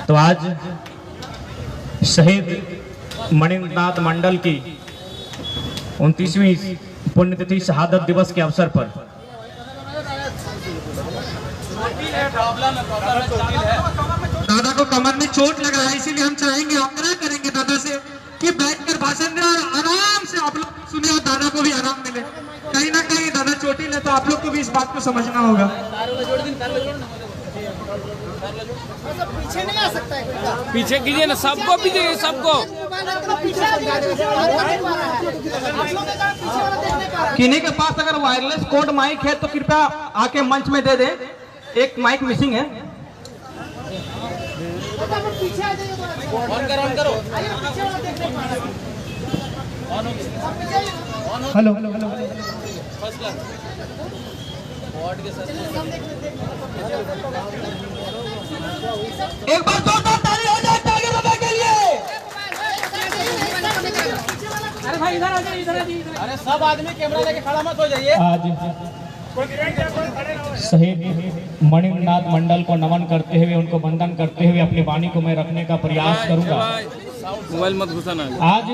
तो आज शहीद मणिनाथ मंडल की 29वीं पुण्यतिथि शहादत दिवस के अवसर पर दादा को कमर में चोट लगा है, इसीलिए हम चाहेंगे आग्रह करेंगे दादा से कि बैठकर भाषण दें और आराम से आप लोग सुने और दादा को भी आराम मिले। कहीं ना कहीं दादा चोटिल है, तो आप लोग को भी इस बात को समझना होगा। पीछे नहीं आ सकता है, पीछे कीजिए ना, सबको पीछे, सबको किन्हीं के पास अगर वायरलेस कोड माइक है तो कृपया आके मंच में दे दें। एक माइक मिसिंग है। पीछे आ जाइए, ऑन करो, ऑन करो, पीछे वाला देखने हेलो एक बार जोरदार ताली हो जाए टागे बाबा के लिए। अरे भाई इधर आ जाइए, इधर आ जाइए। अरे सब आदमी कैमरा लेके खड़ा मत हो जाइए। आज शहीद मणिनाथ मंडल को नमन करते हुए, उनको वंदन करते हुए अपनी वाणी को मैं रखने का प्रयास करूंगा। मोबाइल मत घुसाना। आज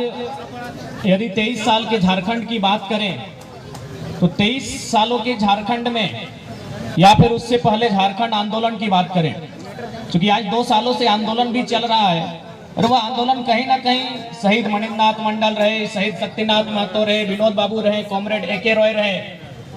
यदि 23 साल के झारखंड की बात करें तो 23 सालों के झारखंड में या फिर उससे पहले झारखंड आंदोलन की बात करें, क्योंकि आज 2 सालों से आंदोलन भी चल रहा है और वह आंदोलन कहीं ना कहीं शहीद मणिनाथ मंडल रहे, शहीद शक्तिनाथ महतो रहे, विनोद बाबू रहे, कॉमरेड ए.के. रॉय रहे,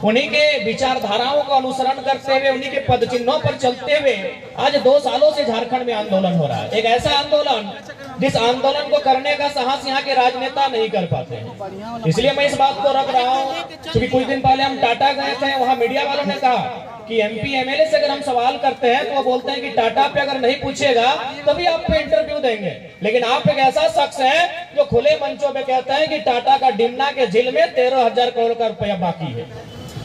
उन्हीं के विचारधाराओं को अनुसरण करते हुए, उन्हीं के पद चिन्हों पर चलते हुए आज 2 सालों से झारखंड में आंदोलन हो रहा है। एक ऐसा आंदोलन जिस आंदोलन को करने का साहस यहाँ के राजनेता नहीं कर पाते हैं। इसलिए मैं इस बात को रख रहा हूँ, क्योंकि कुछ दिन पहले हम टाटा गए थे, वहाँ मीडिया वालों ने कहा कि एमपी एमएलए से अगर हम सवाल करते हैं तो वो बोलते हैं कि टाटा पे अगर नहीं पूछेगा तभी आप पे इंटरव्यू देंगे। लेकिन आप एक ऐसा शख्स है जो खुले मंचों पे कहता है कि टाटा का डिमना के झील में 13,000 करोड़ का रुपया बाकी है।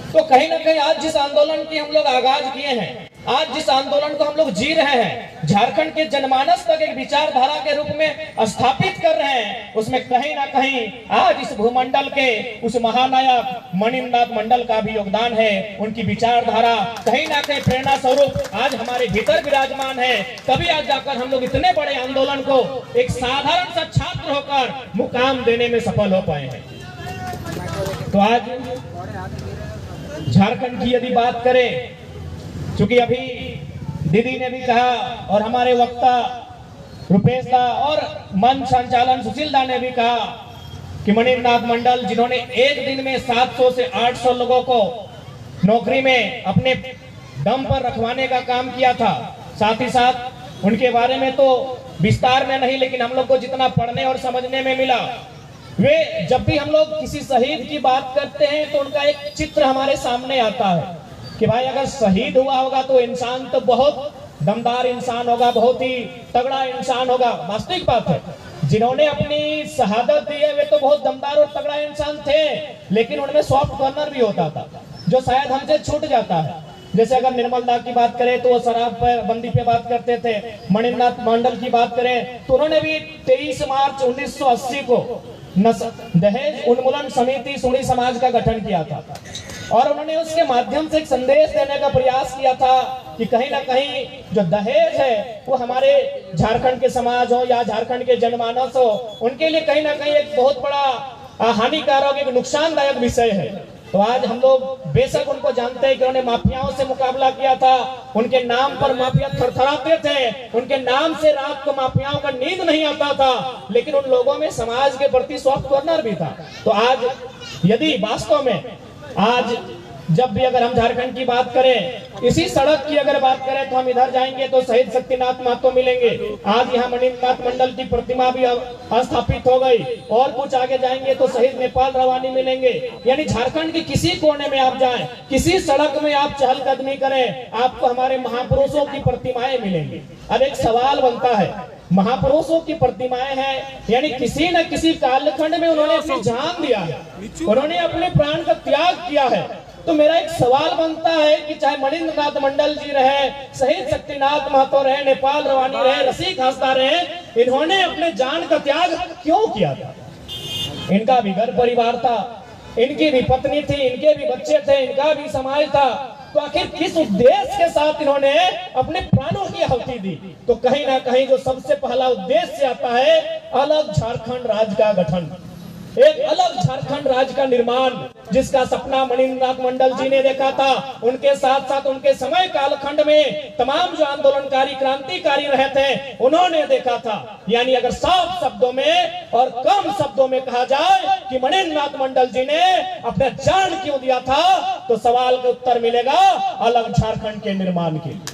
तो कहीं ना कहीं आज जिस आंदोलन की हम लोग आगाज किए हैं, आज जिस आंदोलन को हम लोग जी रहे हैं, झारखंड के जनमानस तक एक विचारधारा के रूप में स्थापित कर रहे हैं, उसमें कहीं ना कहीं आज इस भूमंडल के उस महानायक मणिनाथ मंडल का भी योगदान है। उनकी विचारधारा कहीं ना कहीं प्रेरणा स्वरूप आज हमारे भीतर विराजमान है। तभी आज जाकर हम लोग इतने बड़े आंदोलन को एक साधारण सा छात्र होकर मुकाम देने में सफल हो पाए हैं। तो आज झारखंड की यदि बात करें, क्योंकि अभी दीदी ने भी कहा और हमारे वक्ता रुपेश दा और मंच संचालन सुशील दा ने भी कहा कि मणिनाथ मंडल जिन्होंने एक दिन में 700 से 800 लोगों को नौकरी में अपने दम पर रखवाने का काम किया था। साथ ही साथ उनके बारे में तो विस्तार में नहीं, लेकिन हम लोग को जितना पढ़ने और समझने में मिला, वे जब भी हम लोग किसी शहीद की बात करते हैं तो उनका एक चित्र हमारे सामने आता है कि भाई अगर शहीद हुआ होगा तो इंसान तो बहुत दमदार इंसान होगा, बहुत ही तगड़ा इंसान होगा। वास्तविक बात है, जिन्होंने अपनी शहादत दी है वे तो बहुत दमदार और तगड़ा इंसान थे, लेकिन उनमें सॉफ्ट कॉर्नर भी होता था जो शायद हमसे छूट जाता है। जैसे अगर निर्मल दा की बात करें तो वो शराब पर बंदी पे बात करते थे। मणिनाथ मंडल की बात करें तो उन्होंने भी 23 मार्च 1980 को दहेज उन्मूलन समिति सुनी समाज का गठन किया था और उन्होंने उसके माध्यम से एक संदेश देने का प्रयास किया था कि कहीं ना कहीं जो दहेज है वो हमारे झारखंड के समाज हो या झारखंड के जनमानस हो, उनके लिए कहीं ना कहीं एक बहुत बड़ा हानिकारक, एक नुकसानदायक विषय है। तो आज हम लोग बेशक उनको जानते हैं कि उन्होंने माफियाओं से मुकाबला किया था, उनके नाम पर माफिया थरथराते थे, उनके नाम से रात को माफियाओं का नींद नहीं आता था, लेकिन उन लोगों में समाज के प्रति सॉफ्ट कॉर्नर भी था। तो आज यदि वास्तव में आज जब भी अगर हम झारखंड की बात करें, इसी सड़क की अगर बात करें तो हम इधर जाएंगे तो शहीद शक्तिनाथ महतो मिलेंगे। आज यहाँ मणिनाथ मंडल की प्रतिमा भी स्थापित हो गई और कुछ आगे जाएंगे तो शहीद नेपाल रवानी मिलेंगे। यानी झारखंड के किसी कोने में आप जाएं, किसी सड़क में आप चहलकदमी करें, आपको हमारे महापुरुषों की प्रतिमाएं मिलेंगी। अब एक सवाल बनता है, महापुरुषों की प्रतिमाएं हैं, यानी किसी न किसी कालखंड में उन्होंने अपनी जान दिया है, उन्होंने अपने प्राण का त्याग किया है। तो मेरा एक सवाल बनता है कि चाहे मणिनाथ मंडल जी रहे, शहीद शक्तिनाथ महतो रहे, नेपाल रवानी रहे, रसिक हांसदा रहे, इन्होंने अपने जान का त्याग क्यों किया था? इनका भी घर परिवार था, इनकी भी पत्नी थी, इनके भी बच्चे थे, इनका भी समाज था। तो आखिर किस उद्देश्य के साथ इन्होंने अपने प्राणों की आहुति दी? तो कहीं ना कहीं जो सबसे पहला उद्देश्य आता है, अलग झारखंड राज्य का गठन, एक अलग झारखंड राज्य का निर्माण, जिसका सपना मणिन्द्रनाथ मंडल जी ने देखा था। उनके साथ साथ उनके समय कालखंड में तमाम जो आंदोलनकारी क्रांतिकारी रहे थे, उन्होंने देखा था। यानी अगर साफ शब्दों में और कम शब्दों में कहा जाए कि मणिन्द्रनाथ मंडल जी ने अपना जान क्यों दिया था, तो सवाल का उत्तर मिलेगा अलग झारखंड के निर्माण के लिए।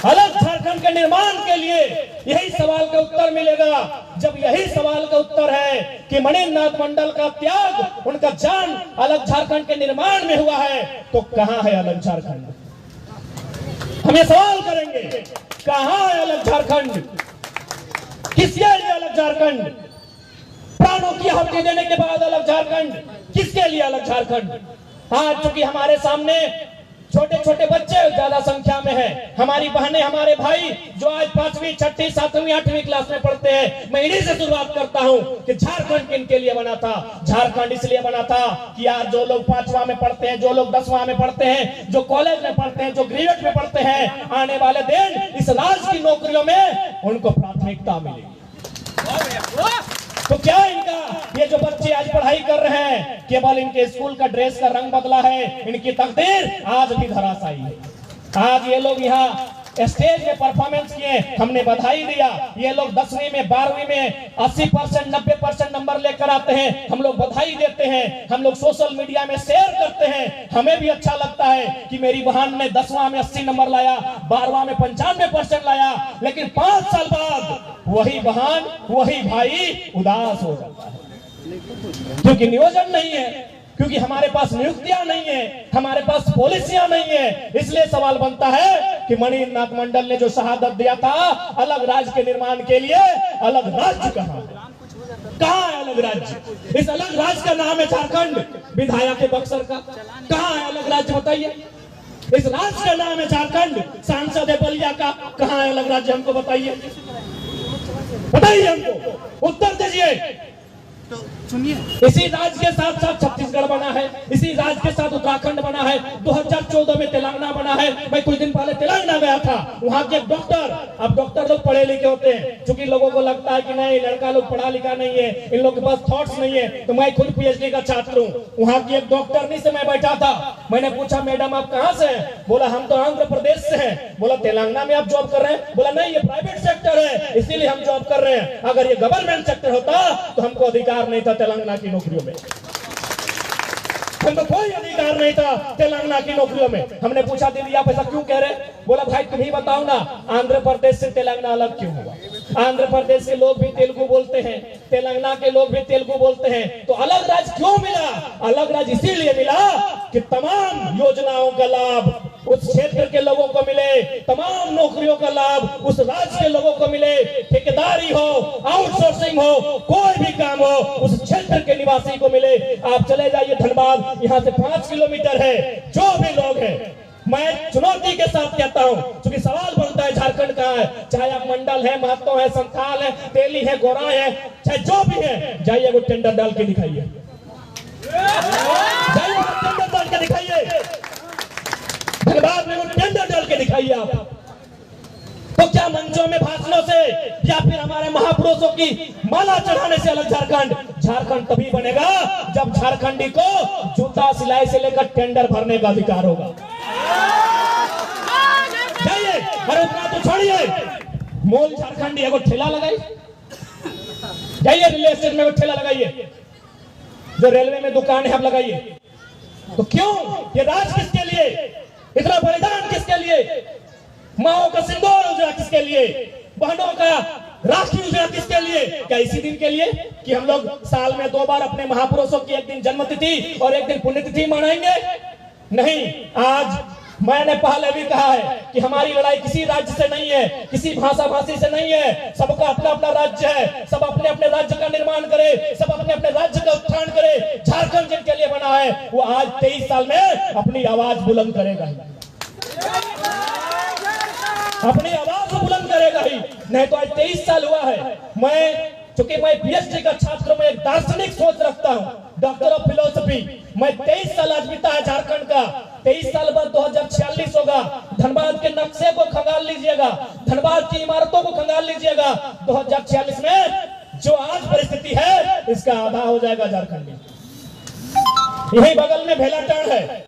अलग झारखंड के निर्माण के लिए यही सवाल का उत्तर मिलेगा। जब यही सवाल का उत्तर है कि मणिन्द्रनाथ मंडल का त्याग, उनका जान अलग झारखंड के निर्माण में हुआ है, तो कहां है अलग झारखंड? हम ये सवाल करेंगे, कहां है अलग झारखंड? किसके लिए अलग झारखंड? प्राणों की आहुति देने के बाद अलग झारखंड, किसके लिए अलग झारखंड? आज चूंकि हमारे सामने छोटे छोटे बच्चे ज्यादा संख्या में हैं, हमारी बहनें, हमारे भाई जो आज 5वीं, 6वीं, 7वीं, 8वीं क्लास में पढ़ते हैं, मैं इन्हीं से शुरुआत करता हूं कि झारखंड किनके लिए बना था? झारखंड इसलिए बना था कि आज जो लोग 5वां में पढ़ते हैं, जो लोग 10वां में पढ़ते हैं, जो कॉलेज में पढ़ते हैं, जो ग्रेजुएट में पढ़ते हैं, आने वाले दिन इस राज्य की नौकरियों में उनको प्राथमिकता मिलेगी। तो क्या इनका ये जो बच्चे आज पढ़ाई कर रहे हैं, केवल इनके स्कूल का ड्रेस का रंग बदला है? इनकी तकदीर आज भी धराशायी है। आज ये लोग यहाँ स्टेज में परफॉर्मेंस किए, हमने बधाई दिया। ये लोग 10वीं में, 12वीं में 80%, 90% नंबर लेकर आते हैं, हम लोग बधाई देते हैं, हम लोग सोशल मीडिया में शेयर करते हैं। हमें भी अच्छा लगता है कि मेरी बहन ने 10वां में 80 नंबर लाया, 12वां में 95% लाया। लेकिन 5 साल बाद वही बहन, वही भाई उदास हो जाता है, क्योंकि नियोजन नहीं है, क्योंकि हमारे पास नियुक्तियां नहीं है, हमारे पास पॉलिसियां नहीं है। इसलिए सवाल बनता है कि मणिन्द्रनाथ मंडल ने जो शहादत दिया था अलग राज्य के निर्माण के लिए, अलग राज्य कहां है? कहां है अलग राज्य? इस अलग राज्य का नाम है झारखंड, विधायक है बक्सर का। कहां है अलग राज्य बताइए? इस राज्य का नाम है झारखंड, सांसद है बलिया का। कहां है अलग राज्य? हमको बताइए, बताइए हमको, उत्तर दीजिए। इसी राज्य के साथ साथ छत्तीसगढ़ बना है, इसी राज्य के साथ उत्तराखंड बना है, 2014 में तेलंगाना बना है। मैं कुछ दिन पहले तेलंगाना गया था, वहां के डॉक्टर, अब डॉक्टर लोग पढ़े लिखे होते हैं, क्योंकि लोगों को लगता है कि नहीं लड़का लोग पढ़ा लिखा नहीं है, इन लोगों के पास थॉट्स नहीं है। तो मैं खुद PhD का छात्र हूँ। वहां की एक डॉक्टरनी से मैं बैठा था, मैंने पूछा मैडम आप कहाँ से हैं? बोला हम तो आंध्र प्रदेश से हैं। बोला तेलंगाना में आप जॉब कर रहे हैं? बोला नहीं, ये प्राइवेट सेक्टर है, इसीलिए हम जॉब कर रहे हैं। अगर ये गवर्नमेंट सेक्टर होता तो हमको अधिकार नहीं था तेलंगाना की नौकरियों में, हमको कोई अधिकार नहीं था तेलंगाना की नौकरियों में। हमने पूछा दीदी आप ऐसा क्यों कह रहे? बोला भाई तुम ही बताओ ना, आंध्र प्रदेश से तेलंगाना अलग क्यों हुआ? आंध्र प्रदेश के लोग भी तेलुगु बोलते हैं, तेलंगाना के लोग भी तेलुगु बोलते हैं, तो अलग राज्य क्यों मिला? अलग राज्य इसीलिए मिला कि तमाम योजनाओं का लाभ उस क्षेत्र के लोगों को मिले, तमाम नौकरियों का लाभ उस राज्य के लोगों को मिले। ठेकेदारी हो, आउटसोर्सिंग हो, कोई भी काम हो उस क्षेत्र के निवासी को मिले। आप चले जाइए धनबाद, यहाँ से 5 किलोमीटर है। जो भी लोग हैं, मैं चुनौती के साथ कहता हूं, क्योंकि सवाल बनता है झारखंड कहां है? चाहे आप मंडल है, महतो है, संथाल है, तेली है, गोरा है, चाहे जो भी है, जाइए वो टेंडर डाल के दिखाइए, जाइए वो टेंडर डाल के दिखाइए, धनबाद में वो टेंडर डाल के दिखाइए आप। तो क्या मंचों में भाषणों से या फिर हमारे महापुरुषों की माला चढ़ाने से अलग झारखंड? झारखंड तभी बनेगा जब झारखंडी को जूता सिलाई से लेकर टेंडर भरने का अधिकार होगा। जाइए, अरे उतना तो छोड़िए, मोल झारखंडी है, वो ठेला लगाई, जाइए रेलवे स्टेशन में वो ठेला लगाइए, जो रेलवे में दुकान है आप लगाइए। तो क्यों ये राज किसके लिए? इतना बलिदान किसके लिए? माओ का सिंदूर उजड़ा किसके लिए? बहनों का राखी उजड़ा किसके लिए? क्या इसी दिन के लिए कि हम लोग साल में 2 बार अपने महापुरुषों की एक दिन जन्मतिथि और एक दिन पुण्यतिथि मनाएंगे? नहीं, आज मैंने पहले भी कहा है कि हमारी लड़ाई किसी राज्य से नहीं है, किसी भाषा भाषी से नहीं है। सबका अपना अपना राज्य है, सब अपने अपने राज्य का निर्माण करे, सब अपने अपने राज्य का उत्थान करे। झारखंड जिनके लिए बना है वो आज 23 साल में अपनी आवाज बुलंद करेगा ही, अपनी आवाज बुलंद करेगा ही, नहीं तो आज 23 साल हुआ है। चूंकि मैं PhD का छात्र, मैं एक दार्शनिक सोच रखता हूँ, डॉक्टर ऑफ फिलोसफी। मैं 23 साल आज बीता है झारखंड का, 23 साल बाद 2046 होगा। धनबाद के नक्शे को खंगाल लीजिएगा, धनबाद की इमारतों को खंगाल लीजिएगा। 2046 में जो आज परिस्थिति है इसका आधा हो जाएगा झारखंड में। यही बगल में भेलाटांड है,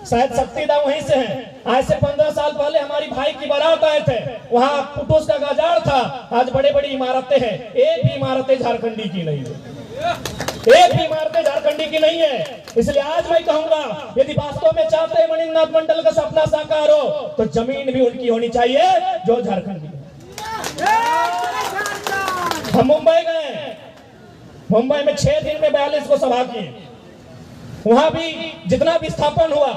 शायद शक्तिदा वहीं से हैं। आज से 15 साल पहले हमारी भाई की बारात आए थे, वहां कुटुस का गाजार था। आज बड़े बड़ी इमारतें हैं, एक भी इमारतें झारखंडी की नहीं है, एक भी इमारतें झारखंडी की नहीं है। इसलिए आज मैं कहूंगा, यदि वास्तव में चाहते हैं मणिनाथ मंडल का सपना साकार हो तो जमीन भी उनकी होनी चाहिए जो झारखंड की। हम मुंबई गए, मुंबई में 6 दिन में 42 को सभा किए। वहां भी जितना विस्थापन हुआ,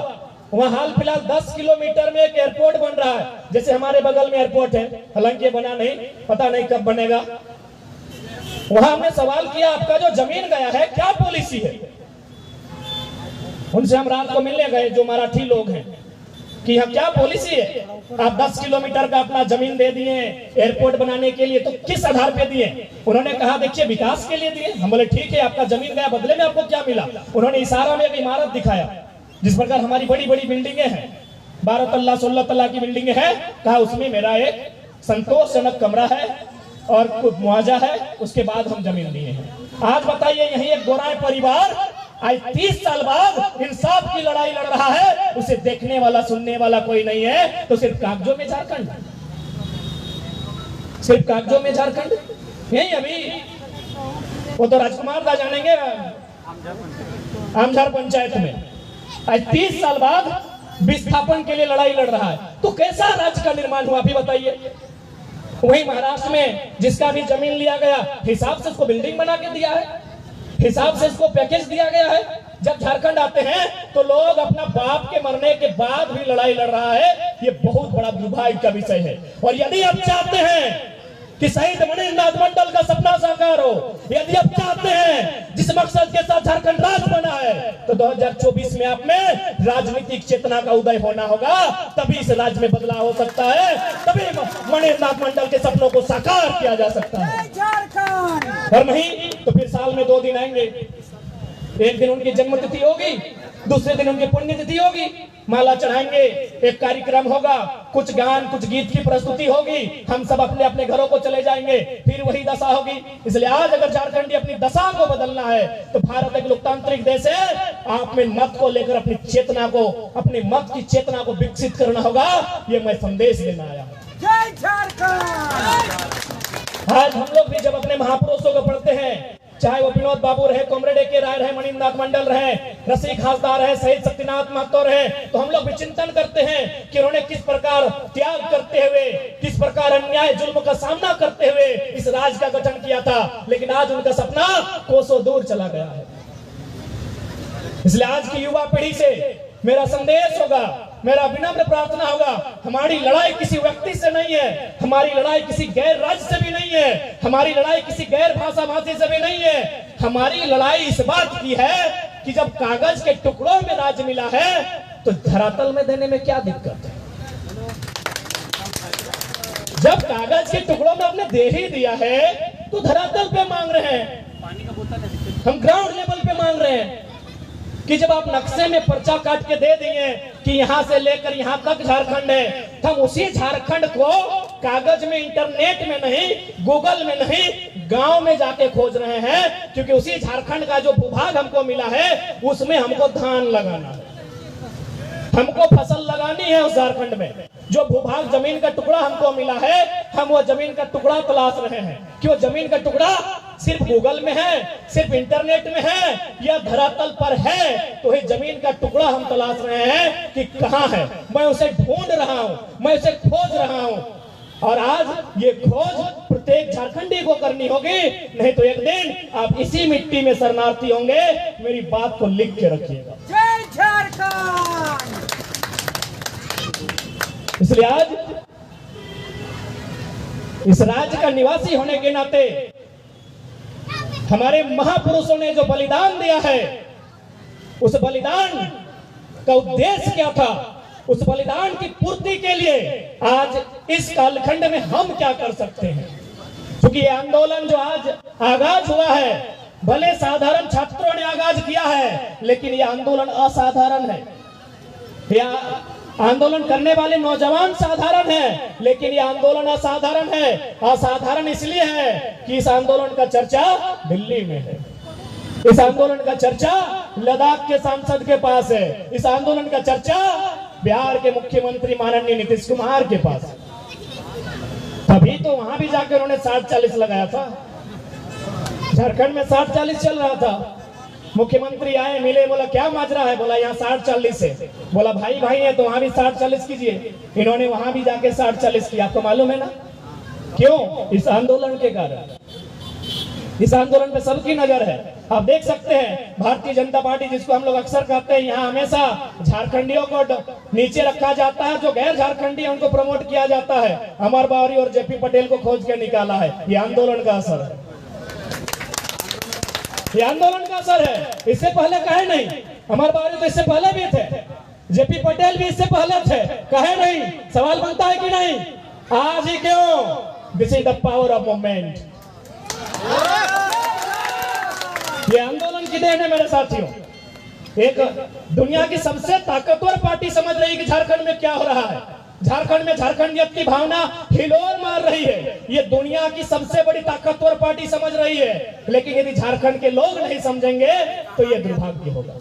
वहां हाल फिलहाल 10 किलोमीटर में एक एयरपोर्ट बन रहा है। जैसे हमारे बगल में एयरपोर्ट है, हालांकि ये बना नहीं, पता नहीं कब बनेगा। वहां हमने सवाल किया, आपका जो जमीन गया है क्या पॉलिसी है? उनसे हम रात को मिलने गए, जो मराठी लोग हैं, कि यहाँ क्या पॉलिसी है? आप 10 किलोमीटर का अपना जमीन दे दिए एयरपोर्ट बनाने के लिए, तो किस आधार पे दिए? उन्होंने कहा देखिए विकास के लिए दिए। हम बोले ठीक है, आपका जमीन गया, बदले में आपको क्या मिला? उन्होंने इशारा में एक इमारत दिखाया, जिस प्रकार हमारी बड़ी बड़ी बिल्डिंगें हैं, 12 तल्ला 16 तल्ला की बिल्डिंग है। कहा उसमें मेरा एक संतोषजनक कमरा है और कुछ मुआवजा है, उसके बाद हम जमीन दिए हैं। आज बताइए, यही एक गोराई परिवार आज 30 साल बाद इंसाफ की लड़ाई लड़ रहा है, उसे देखने वाला सुनने वाला कोई नहीं है, तो सिर्फ कागजों में झारखंड, सिर्फ कागजों में झारखंड। यही अभी वो तो राजकुमार दा जानेंगे आमझार पंचायत में आज 30 साल बाद विस्थापन के लिए लड़ाई लड़ रहा है। तो कैसा राज्य का निर्माण हुआ अभी बताइए? वही महाराष्ट्र में जिसका भी जमीन लिया गया, हिसाब से उसको बिल्डिंग बना के दिया है, हिसाब से इसको पैकेज दिया गया है। जब झारखंड आते हैं तो लोग अपना बाप के मरने के बाद भी लड़ाई लड़ रहा है। ये बहुत बड़ा दुर्भाग्य का विषय है। और यदि आप चाहते हैं कि शहीद मणिनाथ मंडल का सपना साकार हो, यदि आप चाहते हैं जिस मकसद के साथ झारखंड राज्य बना है, तो 2024 में आप में राजनीतिक चेतना का उदय होना होगा, तभी इस राज्य में बदलाव हो सकता है, तभी मणिनाथ मंडल के सपनों को साकार किया जा सकता है। और नहीं तो फिर साल में 2 दिन आएंगे, एक दिन उनकी जन्मतिथि होगी, दूसरे दिन उनकी पुण्यतिथि होगी, माला चढ़ाएंगे, एक कार्यक्रम होगा, कुछ गान कुछ गीत की प्रस्तुति होगी, हम सब अपने अपने घरों को चले जाएंगे, फिर वही दशा होगी। इसलिए आज अगर झारखंडी अपनी दशा को बदलना है तो भारत एक लोकतांत्रिक देश है, आप में मत को लेकर अपनी चेतना को, अपने मत की चेतना को विकसित करना होगा। ये मैं संदेश देना आया। जय झारखंड। आज हम लोग भी जब अपने महापुरुषों को पढ़ते हैं, चाहे वो विनोद बाबू रहे, कॉमरेड ए.के. राय रहे, मणिनाथ मंडल रहे, रसिक हासदा रहे, शहीद शक्तिनाथ महतो रहे, तो हम लोग भी चिंतन करते हैं कि उन्होंने किस प्रकार त्याग करते हुए, किस प्रकार अन्याय जुल्म का सामना करते हुए इस राज्य का गठन किया था। लेकिन आज उनका सपना कोसों दूर चला गया है। इसलिए आज की युवा पीढ़ी से मेरा संदेश होगा, मेरा विनम्र प्रार्थना होगा, हमारी लड़ाई किसी व्यक्ति से नहीं है, हमारी लड़ाई किसी गैर राज्य से भी नहीं है, हमारी लड़ाई किसी गैर भाषा भाषी से भी नहीं है। हमारी लड़ाई इस बात की है कि जब कागज के टुकड़ों में राज्य मिला है तो धरातल में देने में क्या दिक्कत है? जब कागज के टुकड़ों में हमने दे ही दिया है तो धरातल पे मांग रहे हैं, हम ग्राउंड लेवल पे मांग रहे हैं कि जब आप नक्शे में पर्चा काट के दे दिए कि यहां से लेकर यहां तक झारखंड है, तो हम उसी झारखंड को कागज में, इंटरनेट में नहीं, गूगल में नहीं, गांव में जाके खोज रहे हैं, क्योंकि उसी झारखंड का जो भूभाग हमको मिला है उसमें हमको धान लगाना है, हमको फसल लगानी है। उस झारखंड में जो भूभाग जमीन का टुकड़ा हमको मिला है, हम वो जमीन का टुकड़ा तलाश रहे हैं कि वो जमीन का टुकड़ा सिर्फ गूगल में है, सिर्फ इंटरनेट में है या धरातल पर है। तो ये जमीन का टुकड़ा हम तलाश रहे हैं कि कहां है, मैं उसे ढूंढ रहा हूं, मैं उसे खोज रहा हूं। और आज ये खोज प्रत्येक झारखंडी को करनी होगी, नहीं तो एक दिन आप इसी मिट्टी में शरणार्थी होंगे। मेरी बात को लिख के रखिएगा। जय झारखंड। इसलिए आज इस राज्य का निवासी होने के नाते हमारे महापुरुषों ने जो बलिदान दिया है, उस बलिदान का उद्देश्य क्या था, उस बलिदान की पूर्ति के लिए आज इस कालखंड में हम क्या कर सकते हैं। क्योंकि ये आंदोलन जो आज आगाज हुआ है, भले साधारण छात्रों ने आगाज किया है, लेकिन ये आंदोलन असाधारण है। या आंदोलन करने वाले नौजवान साधारण है, लेकिन ये आंदोलन असाधारण है। असाधारण इसलिए है कि इस आंदोलन का चर्चा दिल्ली में है, इस आंदोलन का चर्चा लद्दाख के सांसद के पास है, इस आंदोलन का चर्चा बिहार के मुख्यमंत्री माननीय नीतीश कुमार के पास है। तभी तो वहां भी जाकर उन्होंने 60-40 लगाया था। झारखंड में 60-40 चल रहा था। मुख्यमंत्री आए, मिले, बोला क्या माजरा है, बोला यहाँ 60-40 है। बोला भाई भाई है तो वहां भी 60-40 कीजिए। इन्होंने वहां भी जाके 60-40 किया। आपको मालूम है ना क्यों? इस आंदोलन के कारण। इस आंदोलन पे सबकी नजर है। आप देख सकते हैं भारतीय जनता पार्टी, जिसको हम लोग अक्सर कहते हैं, यहाँ हमेशा झारखंडियों को नीचे रखा जाता है, जो गैर झारखंडी है उनको प्रमोट किया जाता है। अमर बावरी और जेपी पटेल को खोज के निकाला है। ये आंदोलन का असर है, ये आंदोलन का असर है। इससे पहले कहे नहीं, अमर बावरी तो इससे पहले भी थे, जेपी पटेल भी इससे पहले थे, कहे नहीं। सवाल बनता है कि नहीं? आज ही क्यों? This is the power of movement. ये आंदोलन की देन है मेरे साथियों। एक दुनिया की सबसे ताकतवर पार्टी समझ रही है कि झारखंड में क्या हो रहा है। झारखंड में झारखंडियत की भावना हिलोर मार रही है। ये दुनिया की सबसे बड़ी ताकतवर पार्टी समझ रही है, लेकिन यदि झारखंड के लोग नहीं समझेंगे तो ये दुर्भाग्य होगा।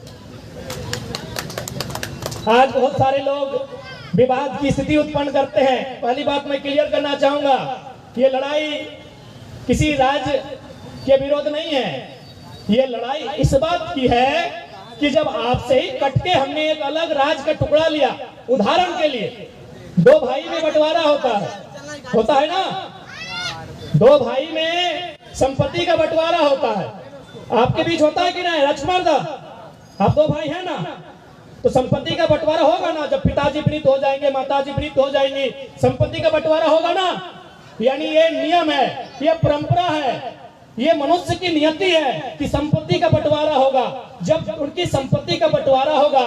आज बहुत सारे लोग विवाद की स्थिति उत्पन्न करते हैं। पहली बात मैं क्लियर करना चाहूंगा, ये लड़ाई किसी राज्य के विरोध नहीं है। ये लड़ाई इस बात की है कि जब आपसे ही कटके हमने एक अलग राज्य का टुकड़ा लिया। उदाहरण के लिए, दो भाई में बंटवारा होता है ना, दो भाई में संपत्ति का बंटवारा होता है। आपके बीच होता है कि नहीं राजकुमार दा? आप दो भाई हैं ना, तो संपत्ति का बंटवारा होगा ना। जब पिताजी मृत हो जाएंगे, माताजी मृत हो जाएंगी, संपत्ति का बंटवारा होगा ना। यानी ये नियम है, ये परंपरा है, ये मनुष्य की नियति है कि संपत्ति का बंटवारा होगा। जब उनकी संपत्ति का बंटवारा होगा,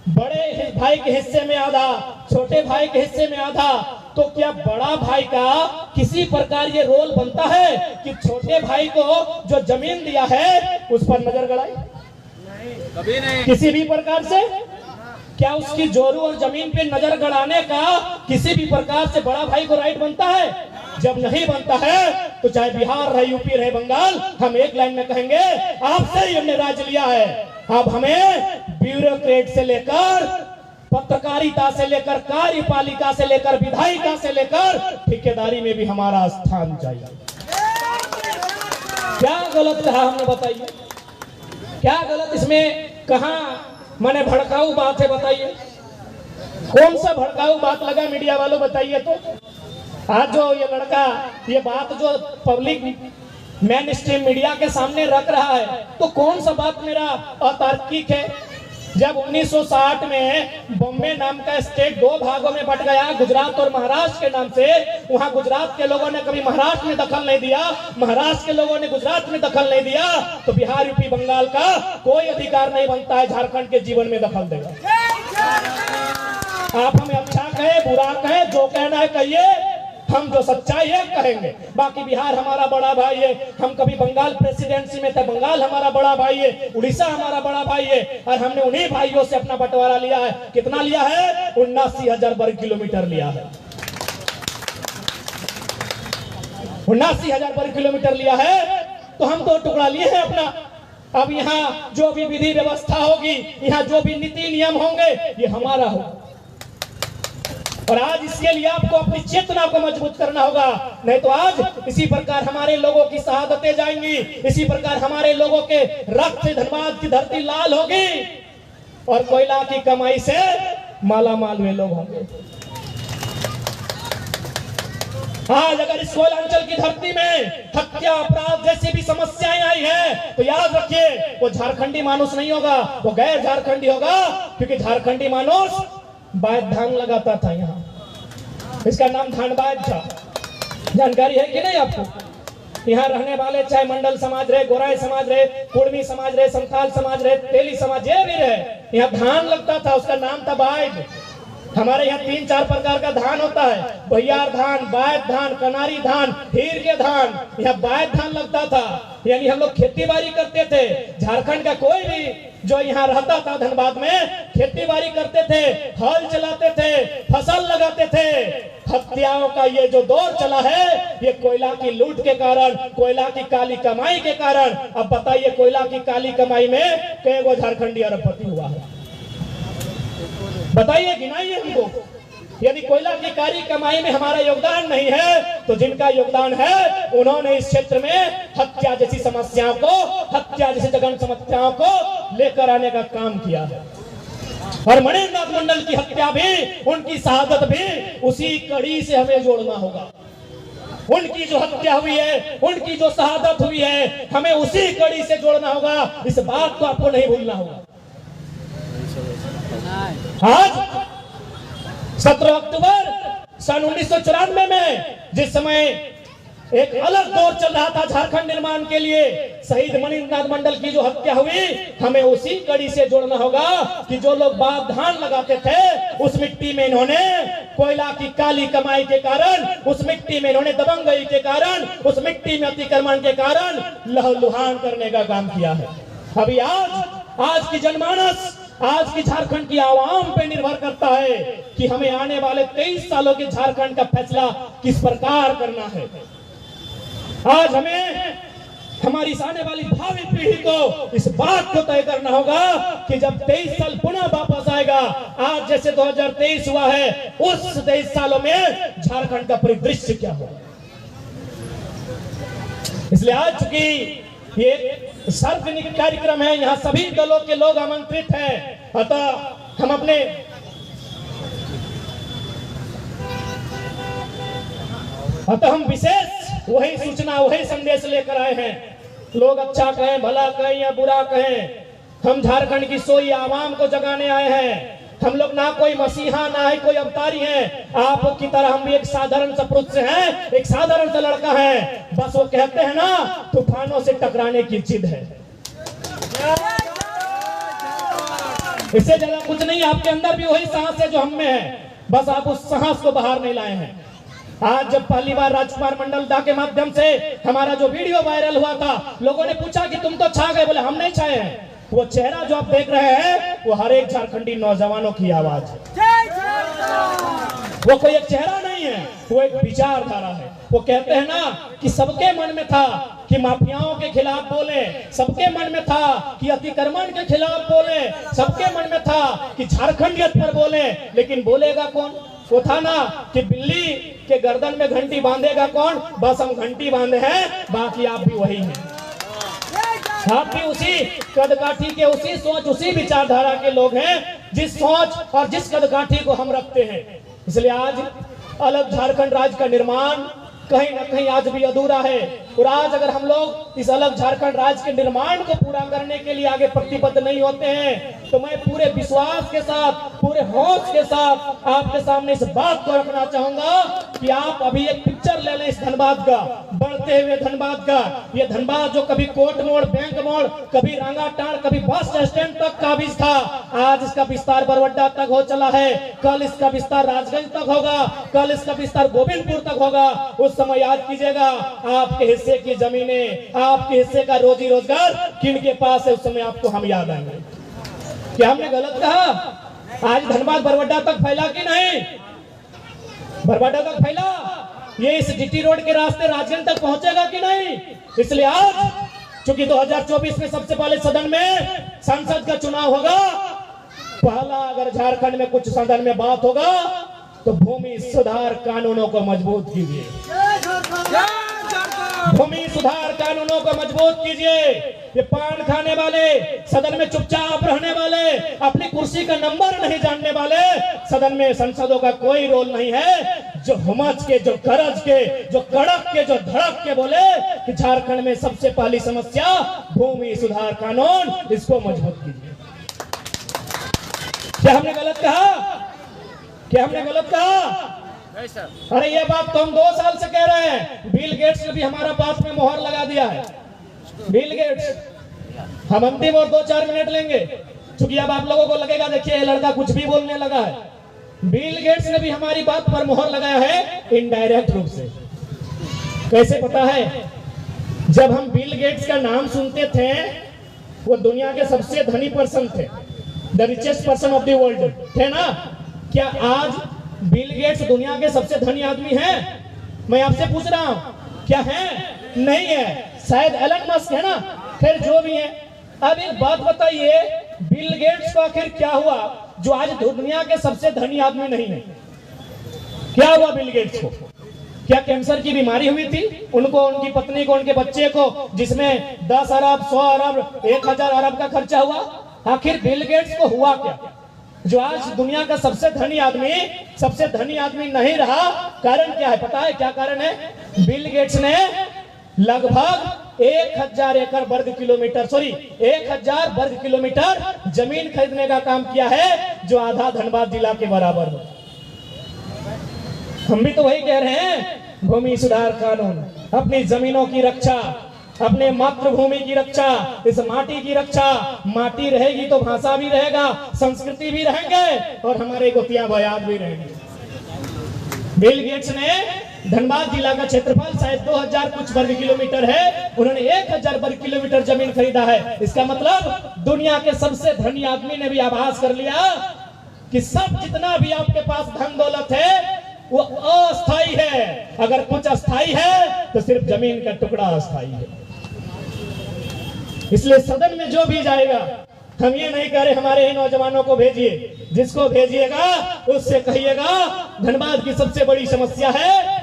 बड़े भाई के हिस्से में आधा, छोटे भाई के हिस्से में आधा, तो क्या बड़ा भाई का किसी प्रकार ये रोल बनता है कि छोटे भाई को जो जमीन दिया है उस पर नजर गड़ाई? कभी नहीं। किसी भी प्रकार से क्या उसकी जोरू और जमीन पे नजर गड़ाने का किसी भी प्रकार से बड़ा भाई को राइट बनता है? जब नहीं बनता है तो चाहे बिहार रहे, यूपी रहे, बंगाल, हम एक लाइन में कहेंगे आपसे ही हमने राज लिया है। अब हमें ब्यूरोक्रेट से लेकर, पत्रकारिता से लेकर, कार्यपालिका से लेकर, विधायिका से लेकर ठेकेदारी में भी हमारा स्थान चाहिए। क्या गलत कहा हमने, बताइए क्या गलत इसमें कहा? मैंने भड़काऊ बात है, बताइए कौन सा भड़काऊ बात लगा मीडिया वालों, बताइए। तो आज जो ये लड़का ये बात जो पब्लिक मेन स्ट्रीम मीडिया के सामने रख रहा है, तो कौन सा बात मेरा अतार्किक है? जब 1960 में बॉम्बे नाम का स्टेट दो भागों में बट गया, गुजरात और महाराष्ट्र के नाम से, वहां गुजरात के लोगों ने कभी महाराष्ट्र में दखल नहीं दिया, महाराष्ट्र के लोगों ने गुजरात में दखल नहीं दिया, तो बिहार, यूपी, बंगाल का कोई अधिकार नहीं बनता है झारखंड के जीवन में दखल देगा। आप हमें अच्छा कहे, बुरा कहे, जो कहना है कहिए, हम जो सच्चाई है कहेंगे। बाकी बिहार हमारा बड़ा भाई है, हम कभी बंगाल प्रेसिडेंसी में थे, बंगाल हमारा बड़ा भाई है, उड़ीसा हमारा बड़ा भाई है, और हमने उन्हीं भाइयों से अपना बंटवारा लिया है। कितना लिया है? 79,000 वर्ग किलोमीटर लिया है। 79,000 वर्ग किलोमीटर लिया है, तो हम तो टुकड़ा लिए हैं अपना। अब यहाँ जो भी विधि व्यवस्था होगी, यहाँ जो भी नीति नियम होंगे, ये हमारा होगा। और आज इसके लिए आपको अपनी चेतना को मजबूत करना होगा, नहीं तो आज इसी प्रकार हमारे लोगों की शहादतें जाएंगी, इसी प्रकार हमारे लोगों के रक्त से धनबाद की धरती लाल होगी, और कोयला की कमाई से माला माल वे लोग होंगे। आज अगर इस कोयलांचल की धरती में हत्या, अपराध जैसी भी समस्याएं आई है, तो याद रखिए वो झारखंडी मानुस नहीं होगा, वो गैर झारखंडी होगा। क्योंकि झारखंडी मानुस बात धान लगाता था, यहाँ इसका नाम धानबाद था। जानकारी है कि नहीं आपको? यहाँ रहने वाले चाहे मंडल समाज रहे, गोराई समाज रहे, कुर्मी समाज रहे, संथाल समाज रहे, तेली समाज, ये भी रहे, यहाँ धान लगता था, उसका नाम था बाइड। हमारे यहाँ 3-4 प्रकार का धान होता है, बहियार धान, बायत धान, कनारी धान, हीर के धान। यहाँ बायत धान लगता था, यानी हम लोग खेती बाड़ी करते थे। झारखंड का कोई भी जो यहाँ रहता था धनबाद में, खेती बाड़ी करते थे, हल चलाते थे, फसल लगाते थे। हत्याओं का ये जो दौर चला है, ये कोयला की लूट के कारण, कोयला की काली कमाई के कारण। अब बताइए, कोयला की काली कमाई में कई गो झारखंडी अरबपति हुआ है? बताइए, गिनाइए हमको। यदि कोयला की काली कमाई में हमारा योगदान नहीं है, तो जिनका योगदान है उन्होंने इस क्षेत्र में हत्या जैसी समस्याओं को, हत्या जैसी जघन्य समस्याओं को लेकर आने का काम किया है। और मणिनाथ मंडल की हत्या भी, उनकी शहादत भी उसी कड़ी से हमें जोड़ना होगा। उनकी जो हत्या हुई है, उनकी जो शहादत हुई है, हमें उसी कड़ी से जोड़ना होगा। इस बात को आपको नहीं भूलना होगा। आज 17 अक्टूबर सन 1994 में जिस समय एक अलग दौर चल रहा था झारखंड निर्माण के लिए, शहीद मणिनाथ मंडल की जो हत्या हुई, हमें उसी कड़ी से जोड़ना होगा कि जो लोग बाप धान लगाते थे, उस मिट्टी में इन्होंने कोयला की काली कमाई के कारण, उस मिट्टी में इन्होंने दबंगई के कारण, उस मिट्टी में अतिक्रमण के कारण लहूलुहान करने का काम किया है। अभी आज की जनमानस, आज की झारखंड की आवाम पे निर्भर करता है कि हमें आने वाले 23 सालों के झारखंड का फैसला किस प्रकार करना है। आज हमें हमारी आने वाली भावी पीढ़ी को इस बात को तय करना होगा कि जब 23 साल पुनः वापस आएगा, आज जैसे 2023 हुआ है, उस 23 सालों में झारखंड का परिदृश्य क्या होगा। इसलिए आज चूंकि ये सार्वजनिक कार्यक्रम है, यहाँ सभी दलों के लोग आमंत्रित हैं, अतः हम विशेष वही सूचना, वही संदेश लेकर आए हैं। लोग अच्छा कहें, भला कहें या बुरा कहें, हम झारखंड की सोई आवाम को जगाने आए हैं। हम लोग ना कोई मसीहा, ना है कोई अवतारी हैं। आपकी तरह हम भी एक साधारण सा पुरुष हैं, एक साधारण सा लड़का है। बस वो कहते हैं ना, तूफानों से टकराने की जिद है, इससे ज्यादा कुछ नहीं। आपके अंदर भी वही साहस है जो हम में है, बस आप उस साहस को बाहर नहीं लाए हैं। आज जब पहली बार राजकुमार मंडल दा के माध्यम से हमारा जो वीडियो वायरल हुआ था, लोगों ने पूछा कि तुम तो छा गए, बोले हम नहीं छाए हैं। वो चेहरा जो आप देख रहे हैं, वो हर एक झारखंडी नौजवानों की आवाज है। वो कोई एक चेहरा नहीं है, वो एक विचारधारा है। वो कहते हैं ना कि सबके मन में था कि माफियाओं के खिलाफ बोले, सबके मन में था कि अतिक्रमण के खिलाफ बोले, सबके मन में था कि झारखंडियत पर बोले, लेकिन बोलेगा कौन? वो था ना कि बिल्ली के गर्दन में घंटी बांधेगा कौन? बस हम घंटी बांधे हैं, बाकी आप भी वही हैं। आप भी उसी कदकाठी के, उसी सोच, उसी विचारधारा के लोग हैं, जिस सोच और जिस कदकाठी को हम रखते हैं। इसलिए आज अलग झारखंड राज्य का निर्माण कहीं ना कहीं आज भी अधूरा है। और आज अगर हम लोग इस अलग झारखंड राज्य के निर्माण को पूरा करने के लिए आगे प्रतिबद्ध नहीं होते हैं, तो मैं पूरे विश्वास के साथ, पूरे होश के साथ आपके सामने इस बात को रखना चाहूंगा कि आप अभी एक पिक्चर ले लें इस धनबाद का, बढ़ते हुए धनबाद का। ये धनबाद जो कभी कोर्ट मोड़, बैंक मोड़, कभी रांगाटाड़, कभी बस स्टैंड तक काबिज था, आज इसका विस्तार बरवड्डा तक हो चला है। कल इसका विस्तार राजगंज तक होगा, कल इसका विस्तार गोविंदपुर तक होगा। उस समय याद कीजिएगा, आपके हिस्से की जमीनें, आपके हिस्से का रोजी रोजगार किन के पास है, उस समय आपको हम याद आएंगे। क्या हमने गलत कहा? आज धनबाद बरवड्डा तक फैला कि नहीं? बरवड्डा तक फैला, ये इस जीटी रोड के रास्ते राजगंज तक पहुंचेगा कि नहीं? इसलिए आज चूंकि 2024 में सबसे पहले सदन में संसद का चुनाव होगा, पहला अगर झारखंड में कुछ सदन में बात होगा तो भूमि सुधार कानूनों को मजबूत कीजिए, भूमि सुधार कानूनों को मजबूत कीजिए। ये पान खाने वाले, सदन में चुपचाप रहने वाले, अपनी कुर्सी का नंबर नहीं जानने वाले सदन में संसदों का कोई रोल नहीं है। जो हुमच के, जो गरज के, जो कड़क के, जो धड़क के बोले कि झारखंड में सबसे पहली समस्या भूमि सुधार कानून, इसको मजबूत कीजिए। क्या हमने गलत कहा? क्या हमने गलत कहा? अरे ये बात तो हम 2 साल से कह रहे हैं। बिल गेट्स ने भी हमारा बात में मोहर लगा दिया है। बिल गेट्स, हम अंतिम और 2-4 मिनट लेंगे, क्योंकि अब आप लोगों को लगेगा देखिए ये लड़का कुछ भी बोलने लगा है। बिल गेट्स ने भी हमारी बात पर मोहर लगाया है इनडायरेक्ट रूप से। कैसे पता है? जब हम बिल गेट्स का नाम सुनते थे, वो दुनिया के सबसे धनी पर्सन थे, the richest person of the world थे ना। क्या आज बिल गेट्स दुनिया के सबसे धनी आदमी हैं? मैं आपसे पूछ रहा हूं, क्या है? नहीं है। शायद एलन मस्क है ना, फिर जो भी है। अब एक बात बताइए, बिल गेट्स को आखिर क्या हुआ जो आज दुनिया के सबसे धनी आदमी नहीं है? क्या हुआ बिल गेट्स को? क्या कैंसर की बीमारी हुई थी उनको, उनकी पत्नी को, उनके बच्चे को, जिसमें 10 अरब 100 अरब 1000 अरब का खर्चा हुआ? आखिर बिल गेट्स को हुआ क्या जो आज दुनिया का सबसे धनी आदमी नहीं रहा? कारण क्या है पता है? क्या कारण है? बिल गेट्स ने लगभग 1000 वर्ग किलोमीटर जमीन खरीदने का काम किया है, जो आधा धनबाद जिला के बराबर हो। हम भी तो वही कह रहे हैं, भूमि सुधार कानून, अपनी जमीनों की रक्षा, अपने मातृभूमि की रक्षा, इस माटी की रक्षा। माटी रहेगी तो भाषा भी रहेगा, संस्कृति भी रहेंगे और हमारे गोतियां बयाद भी रहेंगे। बिल गेट्स ने धनबाद जिला का क्षेत्रफल शायद 2000 कुछ वर्ग किलोमीटर है, उन्होंने 1000 वर्ग किलोमीटर जमीन खरीदा है। इसका मतलब दुनिया के सबसे धनी आदमी ने भी आभास कर लिया कि सब जितना भी आपके पास धन दौलत है वो अस्थाई है। अगर कुछ अस्थाई है तो सिर्फ जमीन का टुकड़ा अस्थाई है। इसलिए सदन में जो भी जाएगा, हम ये नहीं कह रहे हमारे ही नौजवानों को भेजिए, जिसको भेजिएगा उससे कहिएगा धनबाद की सबसे बड़ी समस्या है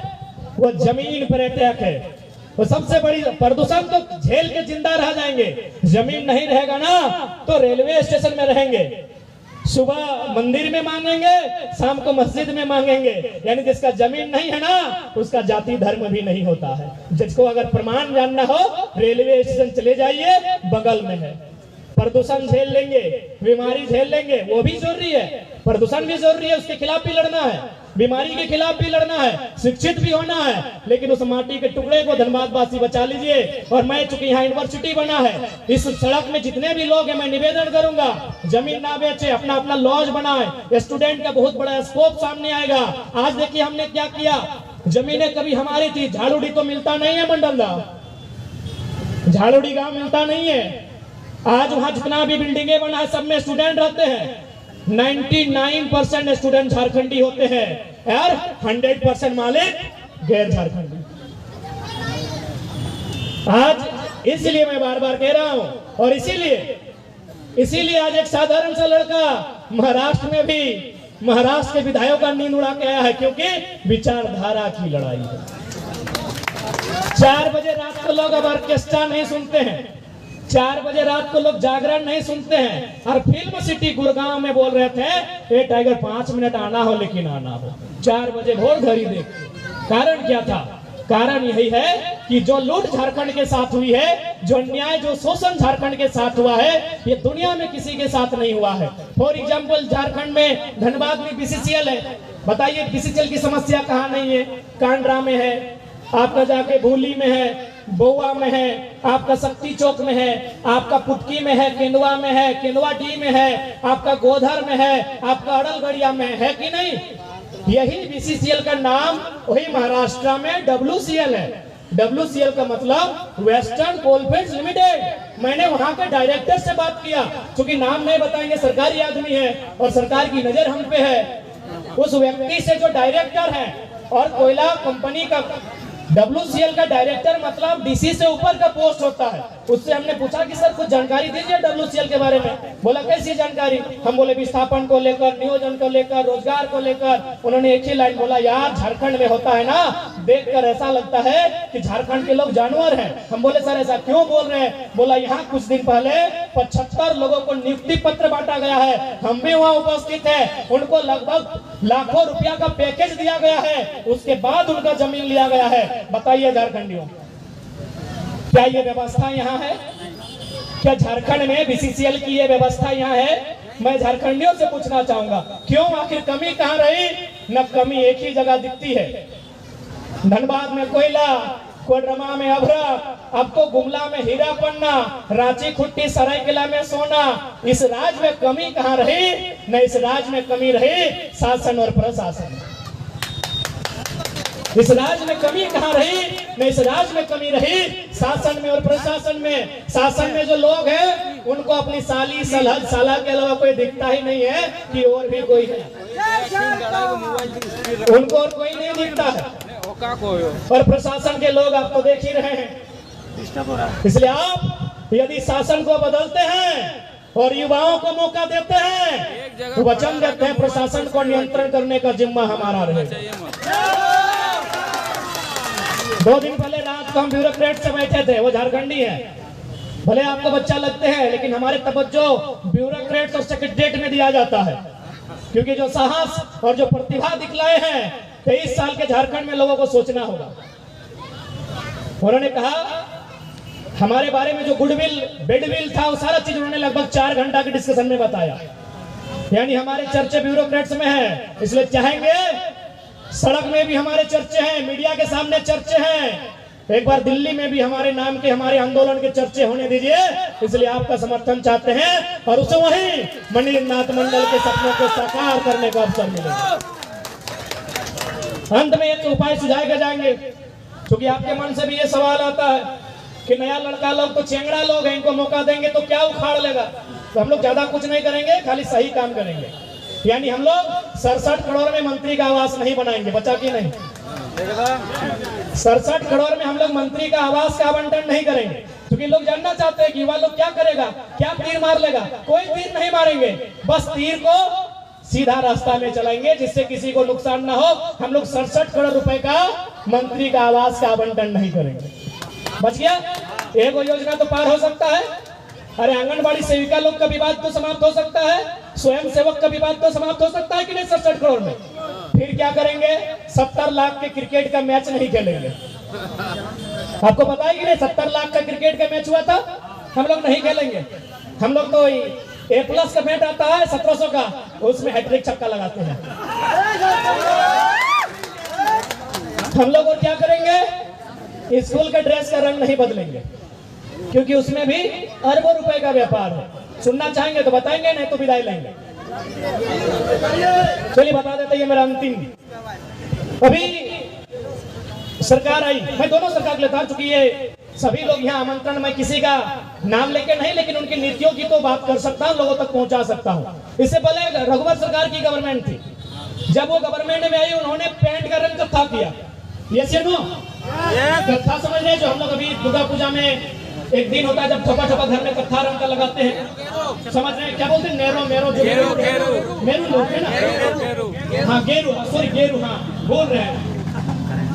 वो जमीन पर अटैक है। वो सबसे बड़ी प्रदूषण तो झेल के जिंदा रह जाएंगे, जमीन नहीं रहेगा ना तो रेलवे स्टेशन में रहेंगे, सुबह मंदिर में मांगेंगे, शाम को मस्जिद में मांगेंगे। यानी जिसका जमीन नहीं है ना उसका जाति धर्म भी नहीं होता है। जिसको अगर प्रमाण जानना हो रेलवे स्टेशन चले जाइए, बगल में है। प्रदूषण झेल लेंगे, बीमारी झेल लेंगे, वो भी जरूरी है, प्रदूषण भी जरूरी है, उसके खिलाफ भी लड़ना है, बीमारी के खिलाफ भी लड़ना है, शिक्षित भी होना है। लेकिन उस माटी के टुकड़े को धनबाद वासी बचा लीजिए। और मैं चूंकि यहाँ यूनिवर्सिटी बना है, इस सड़क में जितने भी लोग हैं मैं निवेदन करूंगा जमीन ना बेचे, अपना अपना लॉज बनाए। स्टूडेंट का बहुत बड़ा स्कोप सामने आएगा। आज देखिए हमने क्या किया, जमीनें कभी हमारी थी, झाड़ूडी तो मिलता नहीं है, मंडल गाँव झाड़ूडी गाँव मिलता नहीं है। आज वहां जितना भी बिल्डिंगें बना है सब में स्टूडेंट रहते हैं। 99% स्टूडेंट झारखंडी होते हैं और 100% मालिक गैर झारखंडी। आज इसलिए मैं बार बार कह रहा हूं, और इसीलिए आज एक साधारण सा लड़का महाराष्ट्र के विधायकों का नींद उड़ा के आया है, क्योंकि विचारधारा की लड़ाई है। 4 बजे रात को लोग अब ऑर्केस्ट्रा नहीं सुनते हैं, 4 बजे रात को लोग जागरण नहीं सुनते हैं। और फिल्म सिटी गुड़गांव में बोल रहे थे, ए टाइगर 5 मिनट आना हो लेकिन आना हो। 4 बजे भोर घड़ी देख। कारण क्या था? कारण यही है कि जो लूट झारखंड के साथ हुई है, जो अन्याय, जो शोषण झारखंड के साथ हुआ है, ये दुनिया में किसी के साथ नहीं हुआ है। फॉर एग्जाम्पल, झारखंड में धनबाद में बीसीसीएल है। बताइए बीसीसीएल की समस्या कहाँ नहीं है? कांड्रा में है, आपका जाके भूली में है, बोआ में है, आपका शक्ति चौक में है, आपका पुटकी में है, केंदुआ में है, केंदुआ डी में है, आपका गोधर में है, आपका अड़लगढ़िया में है कि नहीं? यही बीसीसीएल का नाम वही महाराष्ट्र में WCL है। WCL का मतलब वेस्टर्न कोलफील्ड्स लिमिटेड। मैंने वहां के डायरेक्टर से बात किया, क्योंकि नाम नहीं बताएंगे, सरकारी आदमी है और सरकार की नजर हम पे है। उस व्यक्ति से जो डायरेक्टर है, और कोयला कंपनी का WCL का डायरेक्टर मतलब डीसी से ऊपर का पोस्ट होता है। उससे हमने पूछा कि सर कुछ जानकारी दीजिए WCL के बारे में। बोला कैसी जानकारी? हम बोले विस्थापन को लेकर, नियोजन को लेकर, रोजगार को लेकर। उन्होंने एक ही लाइन बोला, यार झारखंड में होता है ना, देखकर ऐसा लगता है कि झारखंड के लोग जानवर हैं। हम बोले सर ऐसा क्यों बोल रहे हैं? बोला यहाँ कुछ दिन पहले 75 लोगों को नियुक्ति पत्र बांटा गया है, हम भी वहाँ उपस्थित है। उनको लगभग लाखों रुपया का पैकेज दिया गया है, उसके बाद उनका जमीन लिया गया है। बताइए झारखंडियों, क्या ये व्यवस्था यहाँ है? क्या झारखंड में बीसीसीएल की ये व्यवस्था यहाँ है? मैं झारखंडियों से पूछना चाहूंगा, क्यों? आखिर कमी कहाँ रही? न कमी एक ही जगह दिखती है। धनबाद में कोयला, कोडरमा में अभरा, अब तो गुमला में हीरा पन्ना, रांची खुट्टी सरायकेला में सोना। इस राज में कमी कहाँ रही? न इस राज में कमी रही शासन और प्रशासन। इस राज में कमी कहाँ रही? न इस राज में कमी रही शासन में और प्रशासन में। शासन में जो लोग हैं उनको अपनी साली साला के अलावा कोई दिखता ही नहीं है कि और भी कोई है, उनको और कोई नहीं दिखता है। और प्रशासन के लोग आप तो देख ही रहे हैं। इसलिए आप यदि शासन को बदलते हैं और युवाओं को मौका देते हैं तो वचन देते हैं प्रशासन को नियंत्रण करने का जिम्मा हमारा रहेगा। 2 दिन पहले रात को हम ब्यूरोक्रेट से बैठे थे, वो झारखंडी है, भले आपको बच्चा लगते हैं लेकिन हमारे तवज्जो ब्यूरोक्रेट और सेक्रेटरीट में दिया जाता है, क्योंकि जो साहस और जो प्रतिभा दिखलाए हैं 23 साल के झारखंड में लोगों को सोचना होगा। उन्होंने कहा हमारे बारे में जो गुडविल बेडविल था वो सारा चीज उन्होंने लगभग 4 घंटा के डिस्कशन में बताया। यानी हमारे चर्चे ब्यूरोक्रेट्स में है, इसलिए चाहेंगे सड़क में भी हमारे चर्चे हैं, मीडिया के सामने चर्चे हैं। एक बार दिल्ली में भी हमारे नाम के हमारे आंदोलन के चर्चे होने दीजिए, इसलिए आपका समर्थन चाहते हैं और उसे वहीं मणिनाथ मंडल के सपनों को साकार करने का अवसर मिलेगा। अंत में एक उपाय सुझाए जाएंगे, क्योंकि आपके मन से भी ये सवाल आता है कि नया लड़का लोग तो चेंगड़ा लोग हैं, इनको मौका देंगे तो क्या उखाड़ लेगा। तो हम लोग ज्यादा कुछ नहीं करेंगे, खाली सही काम करेंगे। यानी हम लोग 67 करोड़ में मंत्री का आवास नहीं बनाएंगे, बचा कि नहीं? 67 करोड़ में हम लोग मंत्री का आवास का आवंटन नहीं करेंगे, क्योंकि लोग जानना चाहते हैं कि युवा लोग क्या करेगा, क्या तीर मार लेगा। कोई तीर नहीं मारेंगे, बस तीर को सीधा रास्ता में चलाएंगे जिससे किसी को नुकसान ना हो। हम लोग 67 करोड़ रुपए का मंत्री का आवास का आवंटन नहीं करेंगे। बच गया? एक योजना तो पार हो सकता है। अरे आंगनबाड़ी सेविका लोग का विवाद तो समाप्त हो सकता है, स्वयं सेवक का विवाद तो समाप्त हो सकता है कि नहीं 67 करोड़ में। फिर क्या करेंगे? 70 लाख के क्रिकेट का मैच नहीं खेलेंगे। आपको पता है कि नहीं 70 लाख का क्रिकेट का मैच हुआ था, हम लोग नहीं खेलेंगे। हम लोग तो A+ का बैट आता है 1700 का, उसमें हैट्रिक छक्का लगाते हैं। हम लोग और क्या करेंगे? स्कूल का ड्रेस का रंग नहीं बदलेंगे, क्योंकि उसमें भी अरबों रुपए का व्यापार है। सुनना चाहेंगे तो बताएंगे, नहीं तो विदाई लेंगे। चलिए बता देते, ये मेरा अंतिम। अभी सरकार आई, मैं दोनों सरकार लेता हूं, चूंकि ये सभी लोग यहाँ आमंत्रण, मैं किसी का नाम लेके नहीं, लेकिन उनकी नीतियों की तो बात कर सकता हूँ, लोगों तक पहुंचा सकता हूँ। इससे पहले रघुवर सरकार की गवर्नमेंट थी, जब वो गवर्नमेंट में आई उन्होंने पैंट का रंग कत्था किया। यस या नो? कत्था समझ रहे? जो हम लोग अभी दुर्गा पूजा में एक दिन होता है जब थोपा थोपा घर में कत्था रंग का लगाते हैं, समझ रहे हैं? क्या बोलते हैं? मेरो मेरो जो मेरू लोग है ना, हाँ गेरू, सॉरी गेरू, हाँ बोल रहे हैं।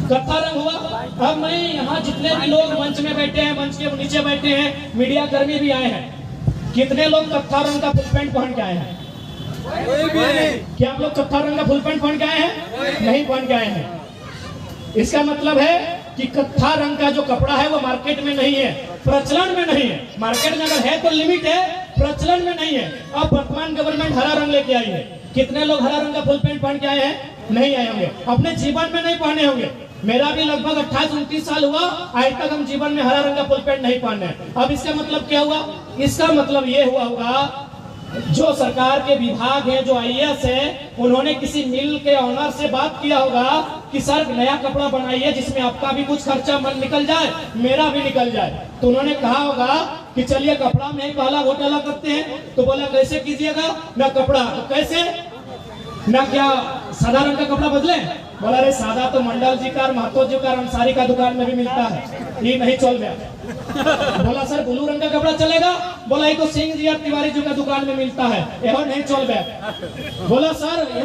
कत्था रंग हुआ। अब मैं यहाँ जितने भी लोग मंच में बैठे हैं, मंच के नीचे बैठे हैं, मीडिया कर्मी भी आए हैं, कितने लोग कत्था रंग का फुल पैंट पहन के आए हैं? क्या आप लोग कत्था रंग का फुल पैंट पहन के आए हैं? नहीं पहन के आए हैं। इसका मतलब है कि कत्था रंग का जो कपड़ा है वो मार्केट में नहीं है, प्रचलन में नहीं है। मार्केट में अगर है तो लिमिट है, प्रचलन में नहीं है। अब वर्तमान गवर्नमेंट हरा रंग लेके आई है। कितने लोग हरा रंग का फुल पैंट पहन के आए हैं? नहीं आए होंगे, अपने जीवन में नहीं पहने होंगे। मेरा भी लगभग 28-29 साल हुआ, आज तक हम जीवन में हरा रंग का फुल पैंट नहीं पहने। अब इसका मतलब क्या हुआ? इसका मतलब ये हुआ होगा जो सरकार के विभाग हैं, जो IAS है, उन्होंने किसी मिल के ऑनर से बात किया होगा कि सर नया कपड़ा बनाइए जिसमें आपका भी कुछ खर्चा मन निकल जाए, मेरा भी निकल जाए। तो उन्होंने कहा होगा कि चलिए कपड़ा में ही पहला घोटाला करते हैं। तो बोला कैसे कीजिएगा? ना कपड़ा, तो कैसे ना क्या सादा रंग का कपड़ा बदले? बोला अरे सादा तो मंडल जी का, महतो जी का, अंसारी का दुकान में भी मिलता है, ये नहीं चल गया। बोला सर ब्लू रंग का कपड़ा चलेगा? बोला ये तो सिंह जी और तिवारी जी का दुकान में मिलता है, यह नहीं चल गया। बोला सर ये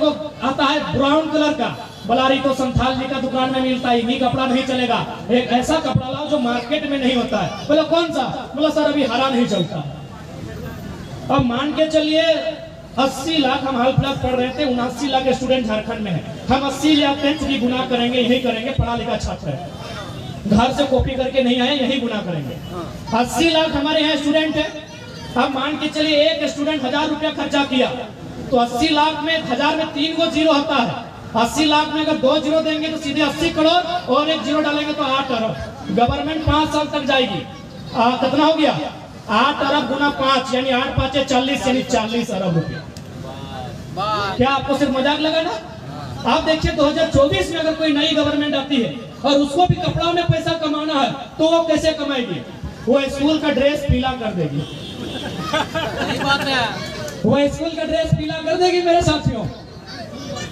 आता है ब्राउन कलर का, बोला रही तो संथाल जी का दुकान में मिलता है, ये कपड़ा नहीं चलेगा, एक ऐसा कपड़ा लाओ जो मार्केट में नहीं होता है। बोला कौन सा? बोला सर अभी हरा नहीं चलता। अब मान के चलिए 80 लाख हम हाल फिलहाल पढ़ रहे थे, 79 लाख स्टूडेंट झारखंड में है। हम 80 ले आते हैं, चूंकि गुनाह करेंगे यही करेंगे, पढ़ा लिखा छात्र है, घर से कॉपी करके नहीं आए, यही गुनाह करेंगे। 80 लाख हमारे यहाँ स्टूडेंट है। अब मान के चलिए एक स्टूडेंट 1000 रुपया खर्चा किया, तो 80 लाख में 1000 में 3 गो जीरो होता है। 80 लाख में अगर 2 जीरो देंगे तो सीधे 80 करोड़, और एक जीरो डालेंगे तो 8 अरब। गवर्नमेंट 5 साल तक जाएगी। कितना हो गया? 8 अरब गुना 5 यानी 8 5 40 यानी 40 अरब रुपए। क्या आपको सिर्फ मजाक लगा ना? आप देखिए 2024 में अगर कोई नई गवर्नमेंट आती है और उसको भी कपड़ों में पैसा कमाना है तो वो कैसे कमाएगी? वो स्कूल का ड्रेस पीला कर देगी। वो स्कूल का ड्रेस पीला कर देगी मेरे साथियों।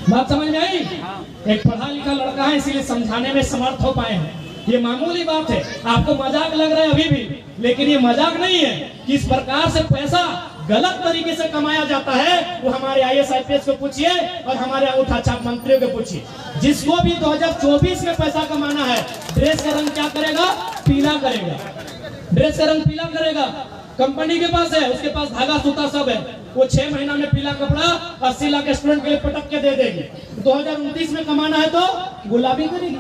बात समझ में आई? एक पढ़ा लिखा लड़का है इसीलिए समझाने में समर्थ हो पाए हैं। ये मामूली बात है, आपको मजाक लग रहा है अभी भी, लेकिन ये मजाक नहीं है। किस प्रकार से पैसा गलत तरीके से कमाया जाता है वो हमारे IAS IPS को पूछिए और हमारे अंगूठा छाप मंत्रियों को पूछिए। जिसको भी 2024 में पैसा कमाना है, ड्रेस का रंग क्या करेगा? पीला करेगा। ड्रेस का रंग पीला करेगा। कंपनी के पास है, उसके पास धागा सूता सब है, वो 6 महीना में पीला कपड़ा 80 लाख स्टूडेंट के लिए पटक के दे देगी। 2029 में कमाना है तो गुलाबी करेगी,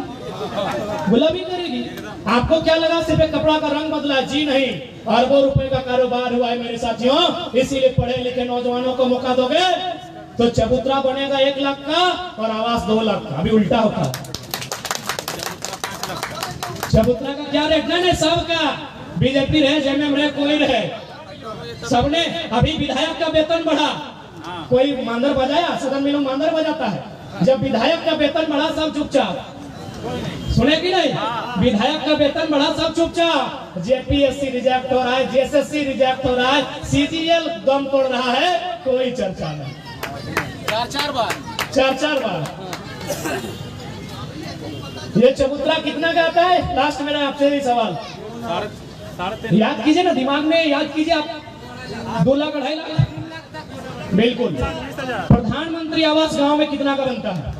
गुलाबी करेगी। आपको क्या लगा सिर्फ एक कपड़ा का रंग बदला? जी नहीं, अरबों रुपए का कारोबार हुआ है मेरे साथियों। इसीलिए पढ़े लिखे नौजवानों को मौका दोगे तो चबूतरा बनेगा 1 लाख का और आवास 2 लाख का। अभी उल्टा होता। चबूतरा का क्या रेट? नहीं सबका, बीजेपी रहे, जेएमएम रहे, कोई रहे, सबने। अभी विधायक का वेतन बढ़ा, कोई मांदर बजाया? सदन में लोग मांदर बजाता है। जब विधायक का वेतन बढ़ा सब चुपचाप, सुने कि नहीं? विधायक का वेतन बढ़ा सब चुपचाप। जेपीएससी रिजेक्ट हो रहा है, जेएसएससी रिजेक्ट हो रहा है, सीजीएल दम तोड़ रहा है, कोई चर्चा नहीं। 4 बार। ये चबूतरा कितना का आता है? लास्ट मेरा आपसे ही सवाल याद कीजिए ना, दिमाग में याद कीजिए आप। 2 लाख 2.5 लाख बिल्कुल। प्रधानमंत्री आवास गांव में कितना का बनता है?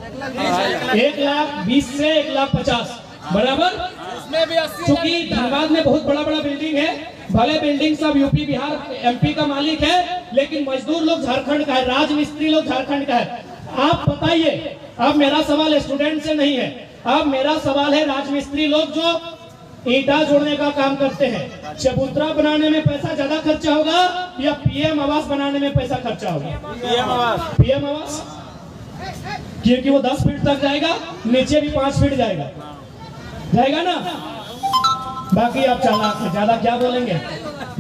1,20,000 से 1,50,000 बराबर। क्योंकि धनबाद में बहुत बड़ा बड़ा बिल्डिंग है, भले बिल्डिंग सब यूपी बिहार MP का मालिक है, लेकिन मजदूर लोग झारखंड का है, राजमिस्त्री लोग झारखंड का है। आप बताइए, अब मेरा सवाल स्टूडेंट से नहीं है, अब मेरा सवाल है राजमिस्त्री लोग जो ईंटा जोड़ने का काम करते हैं, चबूतरा बनाने में पैसा ज्यादा खर्चा होगा या PM आवास बनाने में पैसा खर्चा होगा? PM आवास, क्योंकि वो 10 फीट तक जाएगा, नीचे भी 5 फीट जाएगा ना। बाकी आप चालाक हैं, ज्यादा क्या बोलेंगे?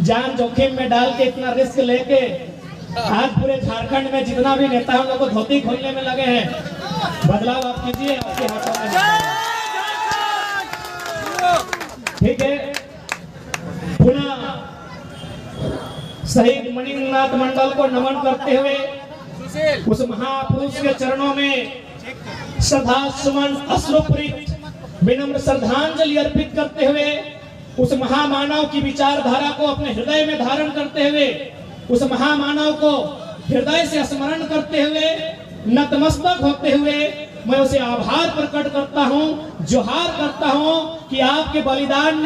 जान जोखिम में डाल के इतना रिस्क लेके आज पूरे झारखंड में जितना भी नेता हम लोग को धोती खोलने में लगे हैं, बदलाव आप कीजिए, आपके हाथों में। ठीक है, पुनः शहीद मणिनाथ मंडल को नमन करते हुए उस महापुरुष के चरणों में श्रद्धा सुमन अश्रुपूरित विनम्र श्रद्धांजलि अर्पित करते हुए, उस महामानव की विचारधारा को अपने हृदय में धारण करते हुए, उस महामानव को हृदय से स्मरण करते हुए, नतमस्तक होते हुए मैं उसे आभार प्रकट करता हूं, जोहार करता हूं कि आपके बलिदान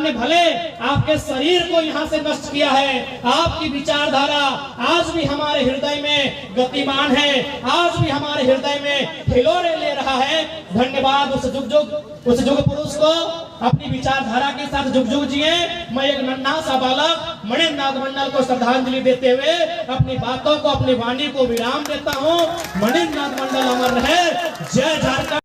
ने भले आपके शरीर को यहां से नष्ट किया है, आपकी विचारधारा आज भी हमारे हृदय में गतिमान है, आज भी हमारे हृदय में हिलोरे ले रहा है। धन्यवाद उस जुग पुरुष को, अपनी विचारधारा के साथ जुग जुग जिए। मैं एक नन्हा सा बालक मणिनाथ मंडल को श्रद्धांजलि देते हुए अपनी बातों को, अपनी वाणी को विराम देता हूँ। मणिनाथ मंडल अमर रहे। जय झारखंड।